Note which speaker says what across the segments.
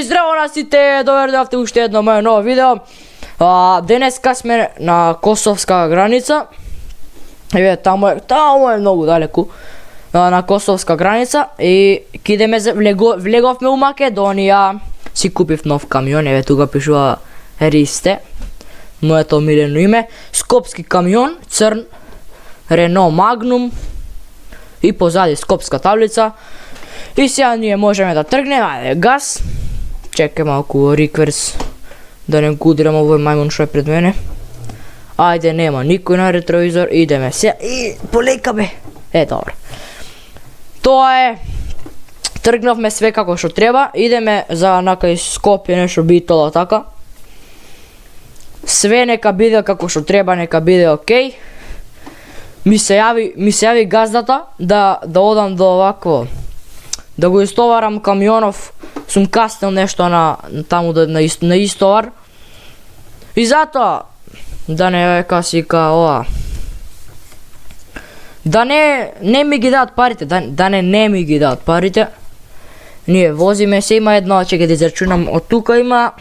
Speaker 1: здраво на сите, дојдовте уште едно моје ново видео. Денеска сме на косовска граница. Еве таму е многу далеку. На косовска граница и кидеме влеговме у Македонија. Си купив нов камион, еве тука пишува Ристе. Моето омилено име, скопски камион, црн, Рено Магнум и позади скопска таблица. И сега ние можеме да тргнеме, ајде газ. Чекај малку рекверс да не го удрам овој мајмун што е пред мене. Ајде, нема никој на ретровизор, идеме сега и полека бе. Добро. Тоа е. Тргнавме све како што треба, идеме за накај Скопје нешто Битола така. Све нека биде како што треба, нека биде окей. Ми се јави газдата да одам до овакво, да го истоварам камионов, сум каснел нешто таму на истовар. И затоа да не касика ова. Да не ми ги дадат парите, да не ми ги дадат парите. Ние возиме се, има едно, чекај да израчунам, од тука има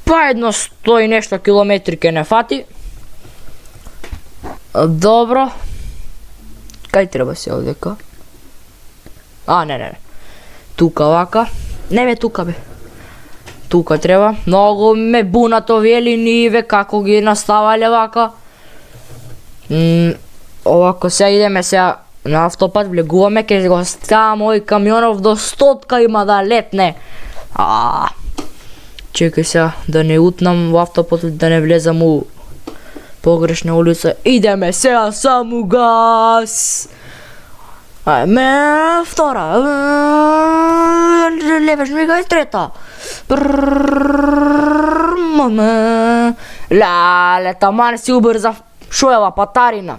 Speaker 1: па едно 100 и нешто километри ке не фати. Добро. Кај треба се овдека? Не. Тука вака. Не бе, тука бе. Тука треба. Многу ме бунато вели ниве како ги наставале вака. Овако сега идеме сега на автопат, влегуваме, ке го ставам овој камионов до 100 има да летне. Чекај сега да не утнам во автопат, да не влезам у погрешна улица. Идеме сега само газ. Втора. Левеш ми га и трета. Леле, таман си убрзав. Шо е ова патарина?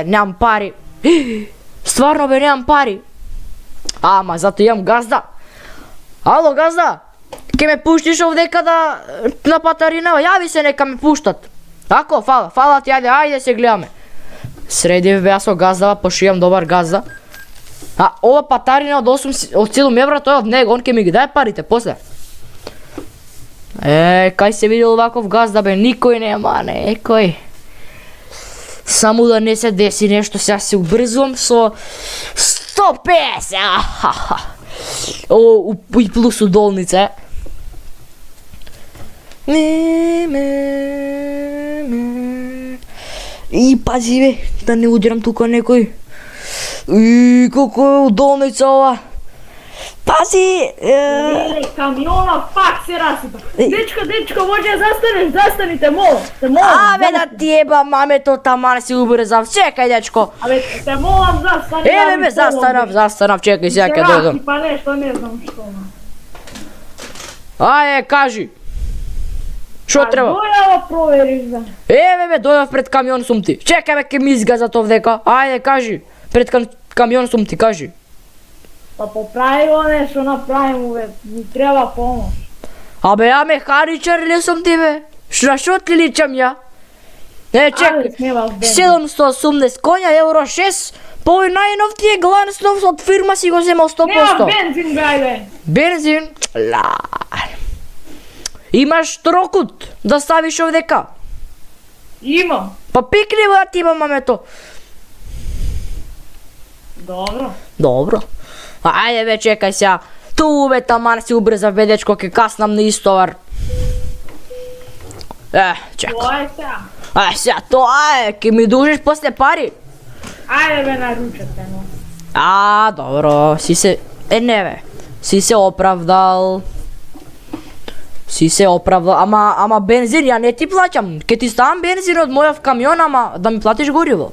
Speaker 1: Немам пари. Стварно бе, немам пари. Ама зато имам газда. Ало, газда? Ке ме пуштиш овдека на патаринава? Јави се, нека ме пуштат. Ако, фала ти, ајде се гледаме. Средив бе, јас со газдава, пошто имам добар газда. Ова патарина од 7 евра, тој од него, он ке ми ги даде парите после. Кај се видел ваков газда бе, никој нема, некој. Само да не се деси нешто, сега се убрзувам со 150. И плюс удолница. И пази бе, да не удрам тука некој. И колко е удолница ова. Пази!
Speaker 2: Камиона пак се расипа. Дечко, може да застаните, молам.
Speaker 1: Да ти еба мамето, таман си убрзав. Чекај, дечко.
Speaker 2: Те молам, застани.
Speaker 1: Бе, застанав, чекај, сега ке дојдам.
Speaker 2: Се расипа нешто, не знам што.
Speaker 1: Кажи. Шо треба?
Speaker 2: Дојава провериш, бе.
Speaker 1: Бе, дојав пред камион сум ти. Чекај бе, ке ми изгазат овдека. Ајде, кажи. Пред камион сум ти, кажи.
Speaker 2: Па поправи го нешто, направи му, бе. Ми треба помош.
Speaker 1: Ја механичар ли сум ти, бе? Шо ти личам ја? Чекај. 780 коња, евро 6. По овој најнов ти е гланснов, од фирма си го земал 100%.
Speaker 2: Нема бензин, бе, ајде.
Speaker 1: Бензин? Имаш трокут да ставиш овдека?
Speaker 2: Имам.
Speaker 1: Па пикни бе, ти има мамето. Добро. Ајде бе, чекај сега. Ту бе, таман си убрзав бе, дечко, ке каснам на истовар. Чекај.
Speaker 2: Тоа е сега.
Speaker 1: Сега, тоа е, ке ми дужиш после пари.
Speaker 2: Ајде бе, наручате, но.
Speaker 1: Добро, не бе. Си се оправдал. Ама бензин, ја не ти плаќам. Ке ти ставам бензин од мојов камион, ама да ми платиш гориво.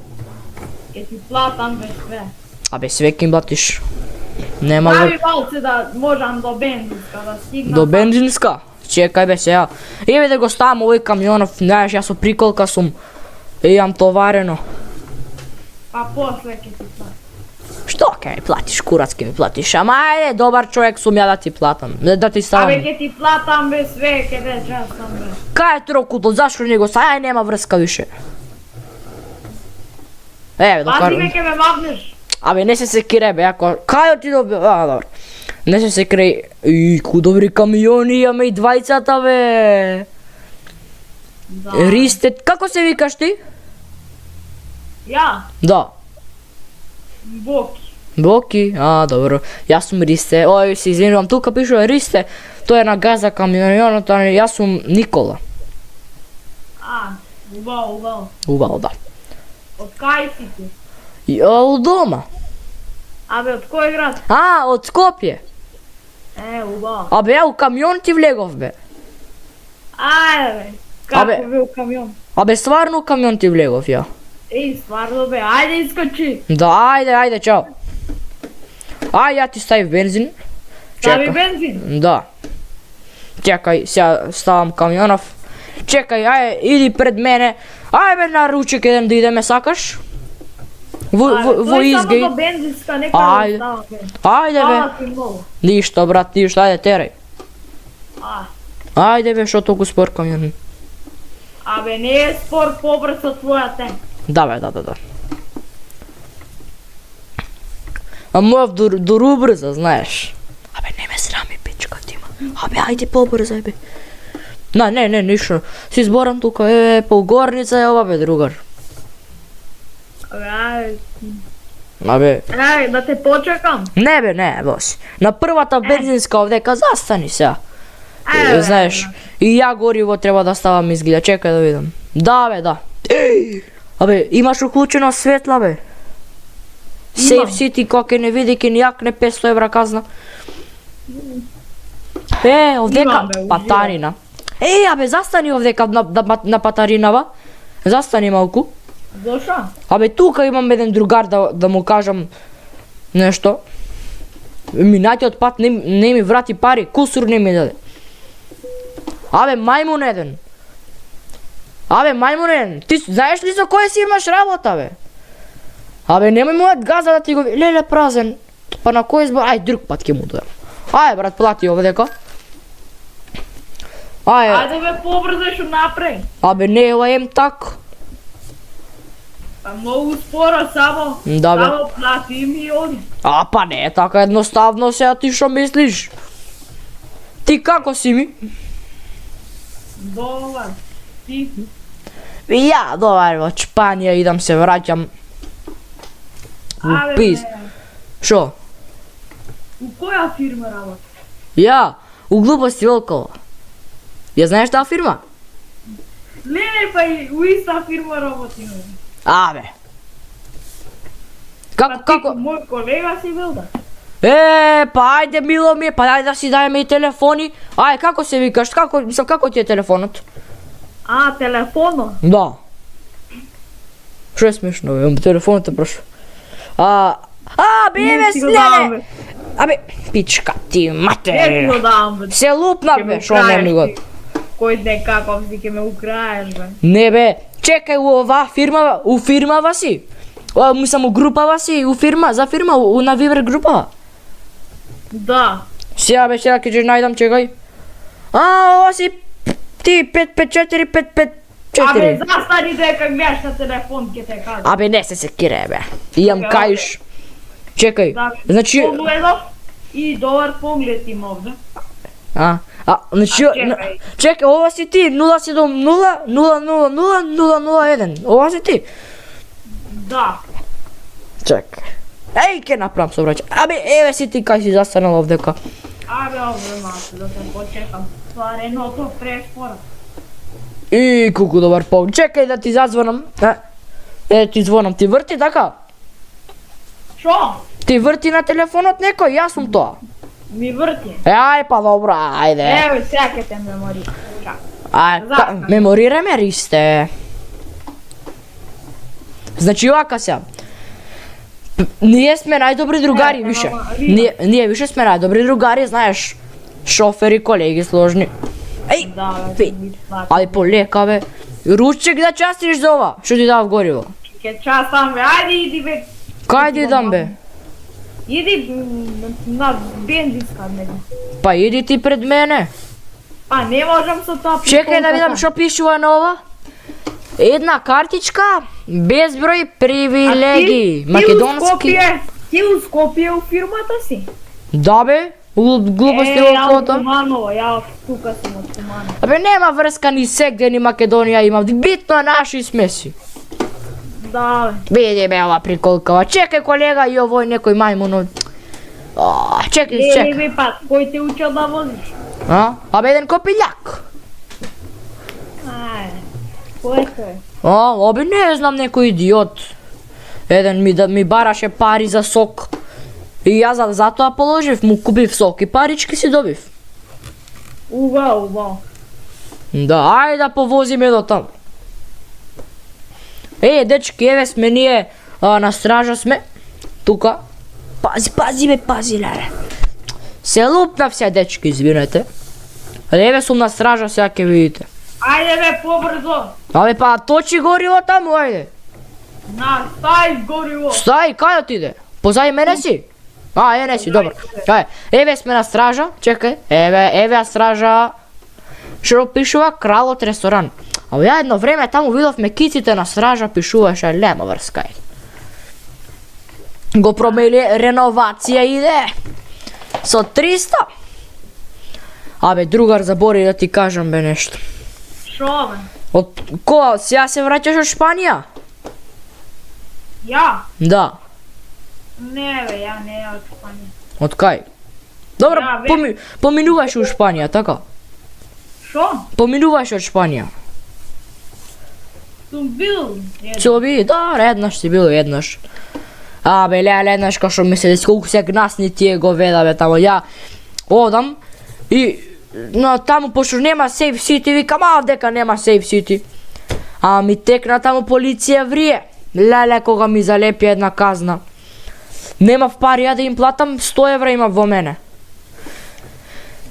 Speaker 2: Ке ти платам бе све.
Speaker 1: Све ке им платиш. Нема
Speaker 2: Прави малце да можам до бензинска да стигнам.
Speaker 1: До бензинска? Чекај бе сега. Еве да го ставам овој камионов, знаеш, јас со приколка сум. Имам товарено.
Speaker 2: Па после ке ти платам.
Speaker 1: Што ке ми платиш, курац ке ми платиш? Ама ајде, добар човек сум ја да ти платам. Да ти ставам.
Speaker 2: Ке ти платам бе све, ке де джастам бе.
Speaker 1: Кај е трокутот, зашто не го ставам? Нема врска више. Еве,
Speaker 2: Пази ме ке ме мавнеш.
Speaker 1: Не се секире бе, ако... Кај отидо бе? Добро. Не се крај... Ку добри камиони имаме и двајцата, бе.
Speaker 2: Да.
Speaker 1: Ристе, како се викаш ти?
Speaker 2: Ја,
Speaker 1: Да.
Speaker 2: Боки.
Speaker 1: Боки, добро. Јас сум Ристе. Ој, се извинувам, тука пишува Ристе. Тој е на газа камионот, а јас сум Никола.
Speaker 2: Убаво.
Speaker 1: Убаво, да.
Speaker 2: Од кај си ти?
Speaker 1: Од дома.
Speaker 2: Абе, од кој град?
Speaker 1: Од Скопје.
Speaker 2: Убаво.
Speaker 1: Абе, ја у камион ти влегов, бе.
Speaker 2: Ајде, бе.
Speaker 1: Абе.
Speaker 2: Како бе у камион?
Speaker 1: Абе, стварно у камион ти влегов, ја.
Speaker 2: Стварно бе, ајде искочи.
Speaker 1: Да, ајде, чао. Ја ти ставив бензин.
Speaker 2: Стави бензин?
Speaker 1: Да. Чекај, сега ставам камионов. Чекај, иди пред мене. Бе, на ручек едем да идеме, сакаш? Во
Speaker 2: Тој
Speaker 1: изгај.
Speaker 2: само до бензинска, нека
Speaker 1: Ајде.
Speaker 2: да става, бе.
Speaker 1: Ајде, бе.
Speaker 2: Фала ти многу.
Speaker 1: Ништо, брат, ништо, ајде, терај.
Speaker 2: А,
Speaker 1: Ајде, бе, шо толку спор камион.
Speaker 2: Абе, не е спор побрз од твоја тем.
Speaker 1: Да, бе, да. А мојав дору брза, знаеш. Абе, не ме срами, пичка тима. Абе, ајде побрзај, бе. Не, ништо. Си зборам тука, полгорница е ова, бе, другар.
Speaker 2: Абе,
Speaker 1: Абе,
Speaker 2: да те почекам.
Speaker 1: не, бе, не, бос. На првата бензинска овдека застани сега.
Speaker 2: Бе,
Speaker 1: Знаеш, и ја гориво треба да ставам изгледа, чекај да видам. Да, бе, да. Абе, имаш уклучено светла, бе. Сейф Сити, кој не види, ке нијакне 500 евра казна. Овдека
Speaker 2: Имам, бе,
Speaker 1: патарина. Абе, застани овдека на патаринава. Застани малку.
Speaker 2: Зошо?
Speaker 1: Абе, тука имам еден другар да му кажам нешто. Минатиот пат не ми врати пари, кусур не ми даде. Абе, мајмун еден. Ти знаеш ли со кој си имаш работа, бе? Абе, немој мојот газа да ти го... Леле, празен. Па на кој збор... Друг пат ќе му дадам. Брат, плати овдека.
Speaker 2: Ајде бе, побрзаш напред.
Speaker 1: Абе, не, ова ем так.
Speaker 2: Па многу споро, само.
Speaker 1: Да, бе.
Speaker 2: Само плати ми и оди.
Speaker 1: Па не, така едноставно сега ти шо мислиш? Ти како си ми?
Speaker 2: Добар. Ти?
Speaker 1: Ја, добар, во Шпанија идам се враќам.
Speaker 2: Абе,
Speaker 1: Пис.
Speaker 2: бе.
Speaker 1: Шо?
Speaker 2: У која фирма работи?
Speaker 1: Ја, у глупости Волкова. Ја знаеш таа фирма?
Speaker 2: Не, па и у иста фирма работи.
Speaker 1: Абе. Како?
Speaker 2: Мој колега си бил да.
Speaker 1: Па ајде мило ми е, па ајде да си дајме и телефони. Како се викаш? Како ти е телефонот?
Speaker 2: Телефоно?
Speaker 1: Да. Шо е смешно, бе, телефонот е прошо. Бе, слеле! Абе, пичка ти,
Speaker 2: Не ти
Speaker 1: матери!
Speaker 2: го давам, бе.
Speaker 1: Се лупна, бе, шо не ми го...
Speaker 2: Кој знае каков си, ке ме украеш, бе.
Speaker 1: Не, бе, чекај, у фирмава си. Мислам, у групава си, за фирма, на Вивер групава.
Speaker 2: Да.
Speaker 1: Сега, бе, сега ќе најдам, чекај. Ова си ти 554.
Speaker 2: Абе, застани дека гледаш на телефон, ке те кажам.
Speaker 1: Абе, не се секире, бе. Имам каиш. Чекај,
Speaker 2: Да,
Speaker 1: значи...
Speaker 2: погледов и добар поглед има овде.
Speaker 1: Значи...
Speaker 2: чекај.
Speaker 1: Чекај, ова си ти, 070-000-001. Ова си ти.
Speaker 2: Да.
Speaker 1: Чекај. Ке направам собраќај. Абе, еве си ти кај си застанал овдека.
Speaker 2: Абе, овде малку да те почекам. Ствареното преспора.
Speaker 1: Колку добар поглед. Чекај да ти зазвонам. Ти звонам. Ти врти така?
Speaker 2: Шо?
Speaker 1: Ти врти на телефонот некој, јас сум тоа.
Speaker 2: Ми врти.
Speaker 1: Па добро, ајде.
Speaker 2: Еве, сега ке те мемори.
Speaker 1: Меморираме Ристе. Значи вака сега. Ние сме најдобри другари више. Ние више сме најдобри другари, знаеш. Шофери, колеги сложни.
Speaker 2: Да,
Speaker 1: бе, ајде полека, бе. Ручек да частиш за ова, што ти дав гориво.
Speaker 2: Ке частам, бе, ајде иди, бе.
Speaker 1: Кај да идам, бе?
Speaker 2: Иди на бензинска, не.
Speaker 1: Па иди ти пред мене.
Speaker 2: Па не можам со тоа.
Speaker 1: Чекај да видам што пишува на ова. Една картичка, безброј привилегии, македонски.
Speaker 2: Ти у Скопје у фирмата си?
Speaker 1: Да, бе, Глупости во
Speaker 2: Ја од
Speaker 1: фото.
Speaker 2: Куманово, ја тука сум од Куманово.
Speaker 1: Абе нема врска ни сегде ни Македонија има. Битно е наши смеси.
Speaker 2: Да, бе.
Speaker 1: Види бе ова приколкава. Чекај колега и овој некој мајмун. Чекај, чекај.
Speaker 2: Бе, па, кој те учил да возиш?
Speaker 1: Абе еден копиљак.
Speaker 2: Ај, кој е?
Speaker 1: Абе не знам некој идиот. Еден ми бараше пари за сок. И јас затоа положив, му купив сок и парички си добив.
Speaker 2: Убаво.
Speaker 1: Да, ајде да повозиме до таму. Дечки, еве сме ние на стража сме. Тука. Пази, леле. Се лупнав се, дечки, извинете. Еве сум на стража, сега ќе видите.
Speaker 2: Ајде бе, побрзо.
Speaker 1: Абе па точи гориво таму, ајде.
Speaker 2: Стај гориво.
Speaker 1: Стај, каде отиде? Позади мене си? Не си, добро. Еве сме на стража, чекај. Еве стража. Што пишува Кралот ресторан. Абе ја едно време таму видов мекиците на стража пишуваше лема врскај. Го промели, реновација иде. Со 300. Абе другар, забори да ти кажам бе нешто.
Speaker 2: Шо бе?
Speaker 1: Од кога сега се враќаш од Шпанија?
Speaker 2: Ја?
Speaker 1: Да.
Speaker 2: Не бе, ја не од Шпанија.
Speaker 1: Од кај? Добро,
Speaker 2: Ја,
Speaker 1: поминуваш од Шпанија, така?
Speaker 2: Шо?
Speaker 1: Поминуваш од Шпанија.
Speaker 2: Сум бил.
Speaker 1: Соби, да, еднаш си бил, еднаш. Абе, леле, еднаш као што ми се деси, колку се гнасни тие говеда, бе, тамо, ја одам и таму, пошто нема Safe City, викам, дека нема Safe City. Ми текна таму полиција врие. Леле, кога ми залепи една казна. Немав пари ја да им платам, 100 евра имав во мене.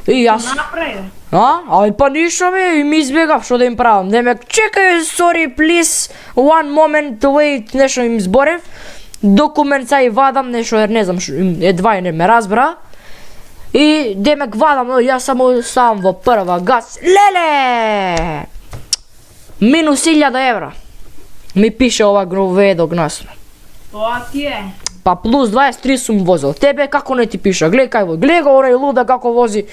Speaker 1: И јас...
Speaker 2: Направи.
Speaker 1: Абе па ништо бе, и ми избегав што да им правам. Демек, чекај, sorry, please, one moment, wait, нешто им зборев. Документ са и вадам нешто, ер не знам, едва и не ме разбра. И демек вадам, јас само ставам во прва газ. Леле! Минус 1000 евра. Ми пише ова говедо гнасно.
Speaker 2: Тоа ти е.
Speaker 1: Па плюс 23 сум возил. Тебе како не ти пиша? Гледај кај во. Гледај го онај луда како вози.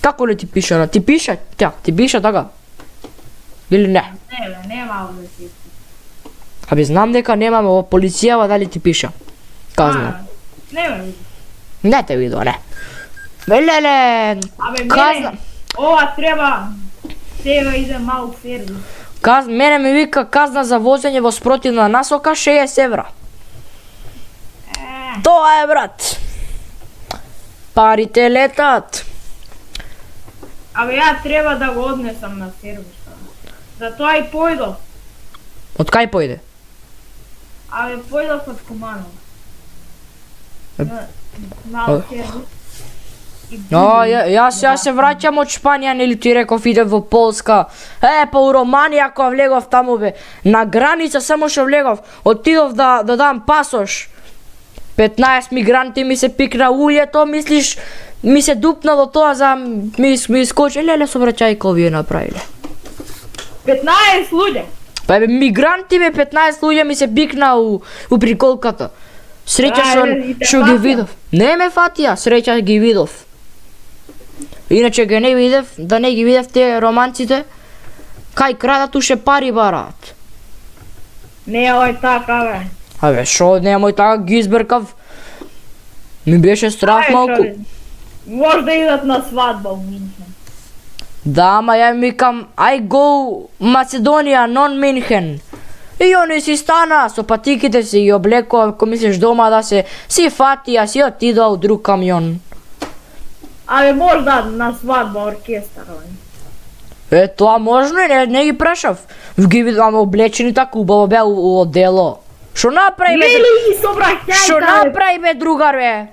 Speaker 1: Како не ти пиша? Ти пиша? Ти пиша така? Или не?
Speaker 2: Не бе, нема да ти.
Speaker 1: Абе знам дека немаме во полицијава дали ти пиша. Казна.
Speaker 2: Не бе.
Speaker 1: Не те видо, не. Бе леле.
Speaker 2: Абе
Speaker 1: казна.
Speaker 2: мене, ова треба сега иде малку сервис.
Speaker 1: Мене ми вика казна за возење во спротивна насока 60 евра. Тоа е, брат. Парите летат.
Speaker 2: Абе ја треба да го однесам на сервис. Затоа и појдов.
Speaker 1: Од кај појде?
Speaker 2: Абе појдов од Куманово. На сервис.
Speaker 1: Јас се враќам од Шпанија, нели ти реков идев во Полска. Па у Романија кога влегов таму бе, на граница само што влегов, отидов да дам пасош. 15 мигранти ми се пикна улјето, мислиш, ми се дупна до тоа за ми искочи, леле собраќајка овие направиле.
Speaker 2: 15 луѓе.
Speaker 1: Па бе, мигранти бе, 15 луѓе ми се пикна у приколката. Среќа што ги видов. Не ме фатија, среќа ги видов. Иначе да не ги видев тие романците, кај крадат уше пари бараат.
Speaker 2: Не ој така бе.
Speaker 1: Абе, шо немој така ги избркав. Ми беше страх малку.
Speaker 2: Може да идат на свадба у Минхен.
Speaker 1: Да, ама ја викам, I go Macedonија, non Minhen. И они си стана со патиките си и облекоа, ако мислиш дома да се си фатија, си отидоа у друг камион.
Speaker 2: Абе може да на свадба оркестар.
Speaker 1: Тоа можно и не ги прашав. Ги видам облечени така убаво беа у одело. Шо направи бе?
Speaker 2: Лили собраќајка.
Speaker 1: Шо направи бе другар бе?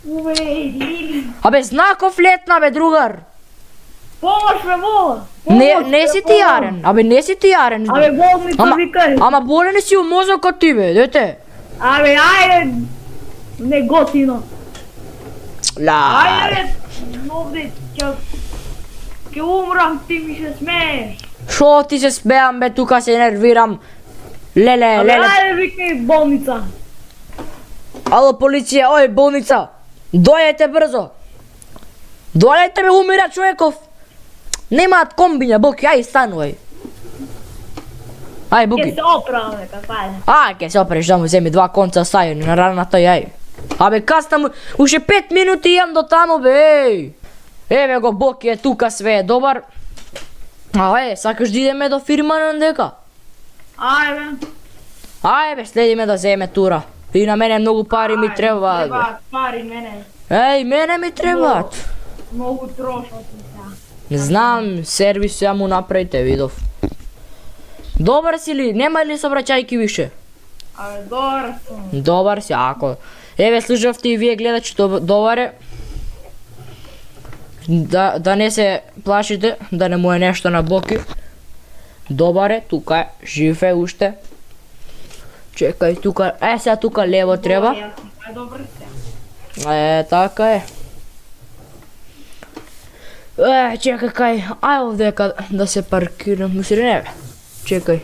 Speaker 2: Лили.
Speaker 1: Абе знаков летна бе другар.
Speaker 2: Помош ме мола.
Speaker 1: Не си ти јарен. Абе не си ти јарен.
Speaker 2: Абе бол ми повикај.
Speaker 1: Ама болен си у мозокот ти бе, дете.
Speaker 2: Абе ајде. Не готино.
Speaker 1: Ајде.
Speaker 2: Овде ќе умрам, ти ми се смееш.
Speaker 1: Шо ти се смеам бе, тука се нервирам. Леле.
Speaker 2: Ајде викај болница.
Speaker 1: Ало полиција, ој болница. Дојдете брзо. Дојдете ме, умира човеков. Немаат комбиња, Боки, ај станувај. Ај,
Speaker 2: Ке
Speaker 1: Буки.
Speaker 2: се оправам нека, пајде.
Speaker 1: Ке се опреш да му земи 2 конца сајони на раната јај. Абе, касна му, уште 5 минути имам до таму, бе, еј. Еве го, Боки е тука, све е добар. Сакаш да идеме до фирма дека?
Speaker 2: Ајде.
Speaker 1: Следиме да земе тура. И на мене многу пари ми требаат, бе.
Speaker 2: Требаат пари мене.
Speaker 1: Мене ми требаат.
Speaker 2: Многу трошат ми сега.
Speaker 1: Не знам, сервис ја му направите, видов. Добар си ли? Нема ли собраќајки више?
Speaker 2: Абе, добар сум.
Speaker 1: Добар си, ако. Еве, слушавте и вие гледачи, добар е. Да не се плашите, да не му е нешто на Боки. Добар е, тука е, жив е уште. Чекај тука, сега тука лево треба.
Speaker 2: Добар се.
Speaker 1: Така е. Чекај, ај овдека да се паркирам, мисли не бе. Чекај.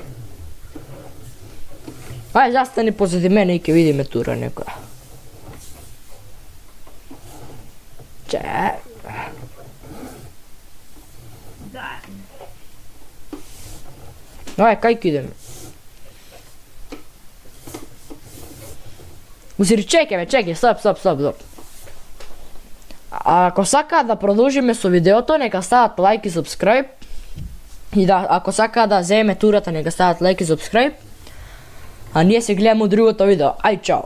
Speaker 1: Ај, застани позади мене и ќе видиме тура некоја. Ај, кај ќе идеме? Мисли, чекај, стоп. Ако сакаат да продолжиме со видеото, нека стават лайк и сабскрајб. И да, ако сакаат да земе турата, нека стават лайк и сабскрајб. А ние се гледаме у другото видео. Ај, чао!